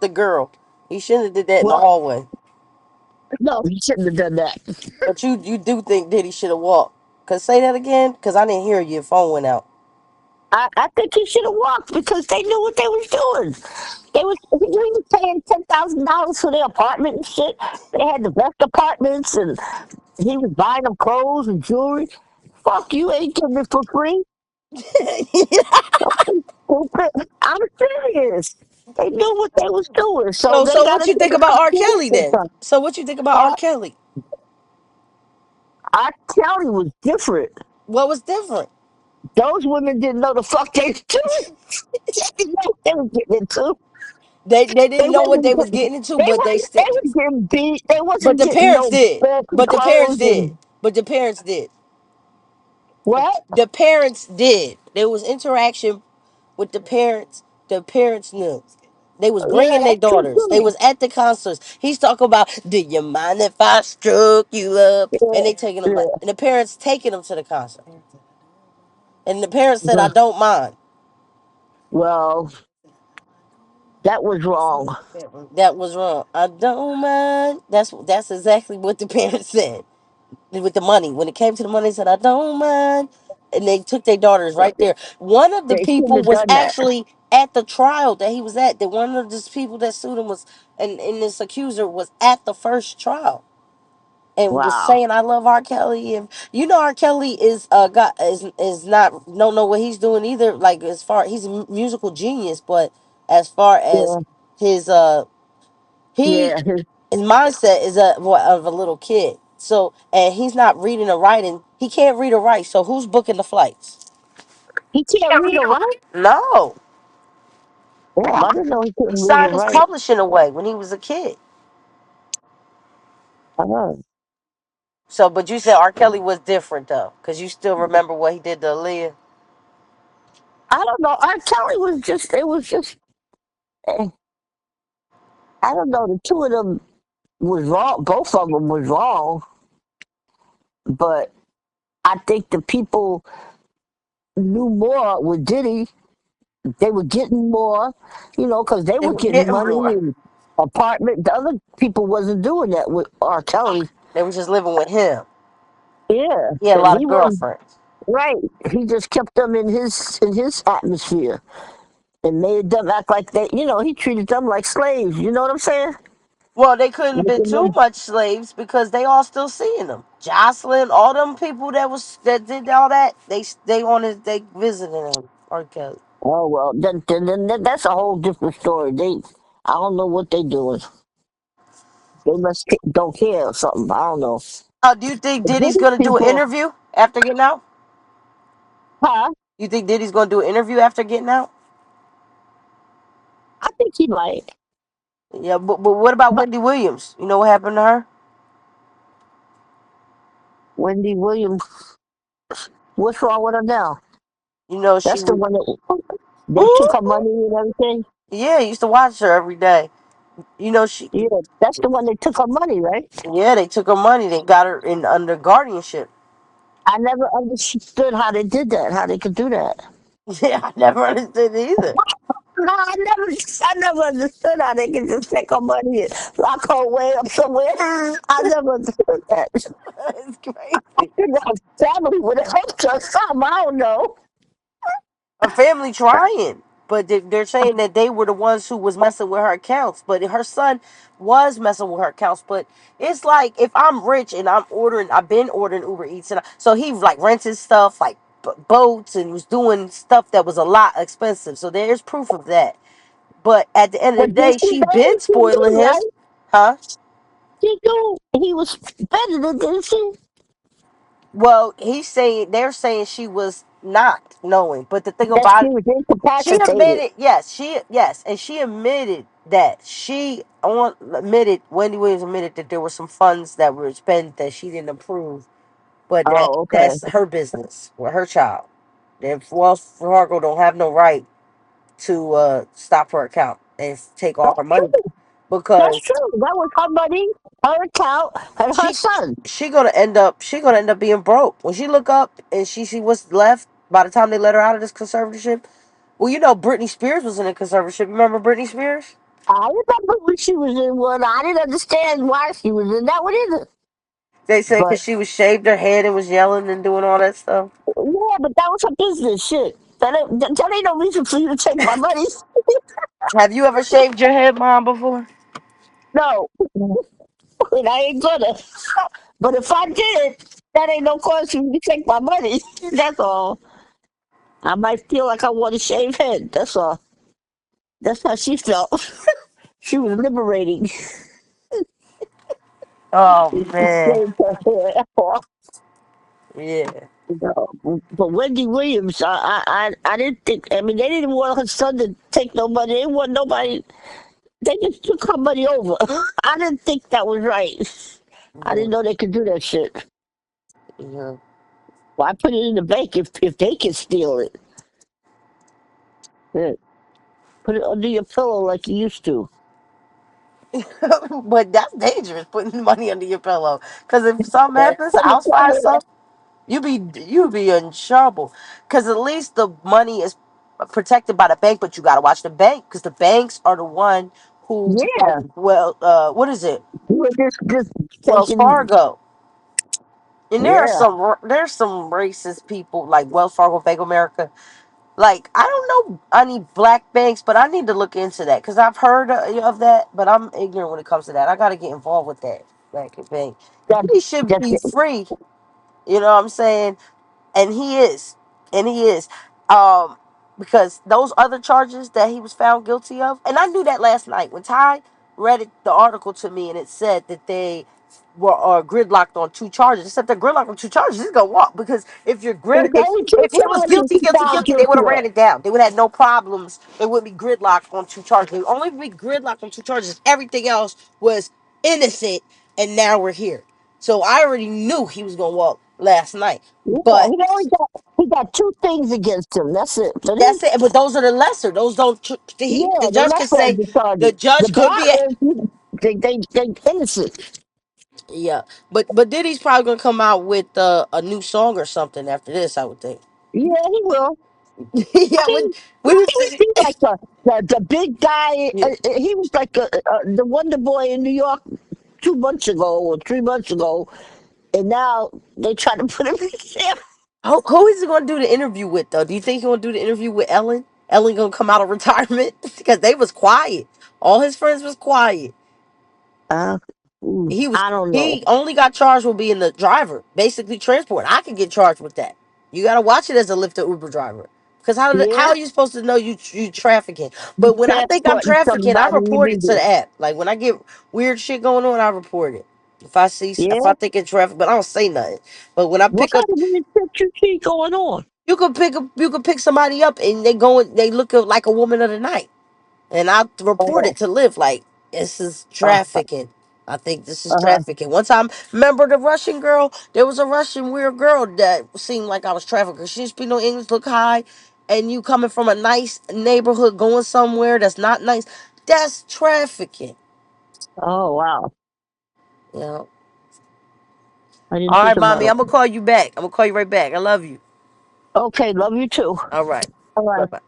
The girl. He shouldn't have did that in the Well, hallway. no, he shouldn't have done that. But you do think Diddy should have walked. Cause say that again, cause I didn't hear you. Your phone went out. I think he should have walked because they knew what they was doing. He was paying $10,000 for their apartment and shit. They had the best apartments, and he was buying them clothes and jewelry. Fuck you, ain't getting it for free. I'm serious. They knew what they was doing, so So they so got what to you think take about R. Kelly then? accountability. So what you think about R. Huh? Kelly? I tell you, was different. What was different? Those women didn't know the fuck they was doing. They didn't know what they was getting into. They They didn't know what wasn't they was getting. getting into, They but they weren't. still. They was getting beat. They But wasn't the getting parents no did. fancy But the parents clothes did. and But the parents did. what? The parents did. There was interaction with the parents. The parents knew. They was Yeah, bringing their that's true daughters. They too. was at the concerts. He's talking about, do you mind if I stroke you up? And Yeah, they taking them, yeah. and the parents taking them to the concert. And the parents said, I Well, don't mind. well, that was wrong. That was wrong. I don't mind. That's exactly what the parents said. With the money. When it came to the money, they said, I don't mind. And they took their daughters right there. One of the They shouldn't people have was done that. actually at the trial that he was at. That one of these people that sued him was, and this accuser was at the first trial and was Wow. saying, I love R. Kelly. And you know, R. Kelly is got is not don't know what he's doing either. Like as far he's a musical genius, but as far as Yeah, his he yeah. his mindset is of a little kid. So and he's not reading or writing. He can't read or write. So who's booking the flights? He can't read or write. No. Damn, I didn't know he He couldn't read or signed his write. publishing away when he was a kid. Uh-huh. So, but you said R. Kelly was different though, because you still remember what he did to Aaliyah. I don't know. R. Kelly was just. It was just. eh, I don't know. The two of them was wrong. Both of them was wrong, but I think the people knew more with Diddy. They were getting more, because they They were were getting getting money more. and apartment. The other people wasn't doing that with R. Kelly. They were just living with him. Yeah, He had a and lot he of was girlfriends. right. He just kept them in his atmosphere and made them act like they. He treated them like slaves. You know what I'm saying? Well, they couldn't have been Making too them. much slaves because they all still seeing them. Jocelyn, all them people that did all that, they visiting him. R. Kelly. Oh well, then that's a whole different story. I don't know what they doing. They must don't care or something. I don't know. Oh, do you think But Diddy's these gonna do an people, interview after getting out? huh? You think Diddy's gonna do an interview after getting out? I think he might. Yeah, but what about But Wendy Williams? You know what happened to her? Wendy Williams, what's wrong with her now? You know she That's the was. one that they took her Ooh, money and everything. yeah, I used to watch her every day. You know she. Yeah, that's the one that took her money, right? Yeah, they took her money. They got her in under guardianship. I never understood how they did that. How they could do that. Yeah, I never understood it either. No, I never understood how they could just take her money and lock her away up somewhere. I never understood that. It's crazy. Her family would have helped her some. I don't know. Her family trying, but they're saying that they were the ones who was messing with her accounts. But her son was messing with her accounts. But it's like if I'm rich and I've been ordering Uber Eats, and so he like rented stuff like boats and was doing stuff that was a lot expensive. So there's proof of that. But at the end of But the did day, she she know? been She spoiling knew, him, right? huh? She knew he was better than didn't she? Well, they're saying she was not knowing. But the thing That about she it, was she incapacitated. admitted, yes, and she admitted that Wendy Williams admitted that there were some funds that were spent that she didn't approve, but Oh, okay. that's her business with her child. If Wells Fargo don't have no right to stop her account and take all her That's money true. That's because true. That was her money, her account, and her she son. she gonna end up being broke when she look up and she see what's left by the time they let her out of this conservatorship. Well, you know Britney Spears was in a conservatorship. Remember Britney Spears? I remember when she was in one. I didn't understand why she was in that one either. They said But because she was shaved her head and was yelling and doing all that stuff. yeah, but that was her business. Shit. That ain't no reason for you to take my money. Have you ever shaved your head, mom, before? No, and I ain't gonna. But if I did, that ain't no cause for you to take my money. That's all. I might feel like I want to shave head. That's all. That's how she felt. She was liberating. Oh She man, shaved her hair off. yeah. But Wendy Williams, I didn't think. I mean, they didn't want her son to take no money. They didn't want nobody. They just took her money over. I didn't think that was right. I Yeah. didn't know they could do that shit. Yeah. Why put it in the bank if they can steal it? Yeah. Put it under your pillow like you used to. But that's dangerous putting money under your pillow. Cause if something Yeah. happens, From the I'll find corner. something. You be in trouble. Cause at least the money is protected by the bank, but you gotta watch the bank because the banks are the one who like Yeah. what is it? You were just Wells taking. Fargo. And Yeah. there's some racist people like Wells Fargo, Bank of America. Like I don't know any black banks, but I need to look into that because I've heard of that, but I'm ignorant when it comes to that. I got to get involved with that bank and bank. That, He should that's be it. free. You know what I'm saying? And he is um because those other charges that he was found guilty of, and I knew that last night when Ty read the article to me, and it said that they were are gridlocked on two charges. Except they're gridlocked on two charges, he's gonna walk because if you're grid There's if only two if he was charges guilty he guilty found guilty they would guilty have of. ran it down. They would have had no problems. They wouldn't be gridlocked on two charges. They would only be gridlocked on two charges. Everything else was innocent, and now we're here. So I already knew he was gonna walk last night. Yeah, But he got two things against him. That's it. But that's it. But those are the lesser. Those don't. yeah, The the judge left could of say the the charges. The judge could be. brothers, they innocent. Yeah, but Diddy's probably gonna come out with a new song or something after this. I would think. Yeah, he will. Yeah, He, we would was see. he like the big guy? Yeah. He was like the Wonder Boy in New York 2 months ago or 3 months ago, and now they try to put him in jail. Who is he gonna do the interview with though? Do you think he's gonna do the interview with Ellen? Ellen gonna come out of retirement because they was quiet. All his friends was quiet. Uh, I don't know. He only got charged with being the driver, basically transport. I could get charged with that. You gotta watch it as a Lyft or Uber driver. Cause how Yeah, are you supposed to know you trafficking? you But when I think I'm transporting trafficking, I somebody report it to illegal. the app. Like when I get weird shit going on, I report it. If Yeah. I think it's traffic, but I don't say nothing. But when I What pick up kind of weird shit you see going on? you could pick somebody up and they look like a woman of the night. And I report Oh, it to live like this is uh, trafficking. I think this is uh-huh. trafficking. One time, remember the Russian girl? There was a Russian weird girl that seemed like I was trafficking. She didn't speak no English, look high, and you coming from a nice neighborhood going somewhere that's not nice. That's trafficking. Oh, wow. You know. I didn't All think right, mommy, about I'm it. gonna call you back. I'm gonna call you right back. I love you. Okay, love you too. All right. All Bye right. bye.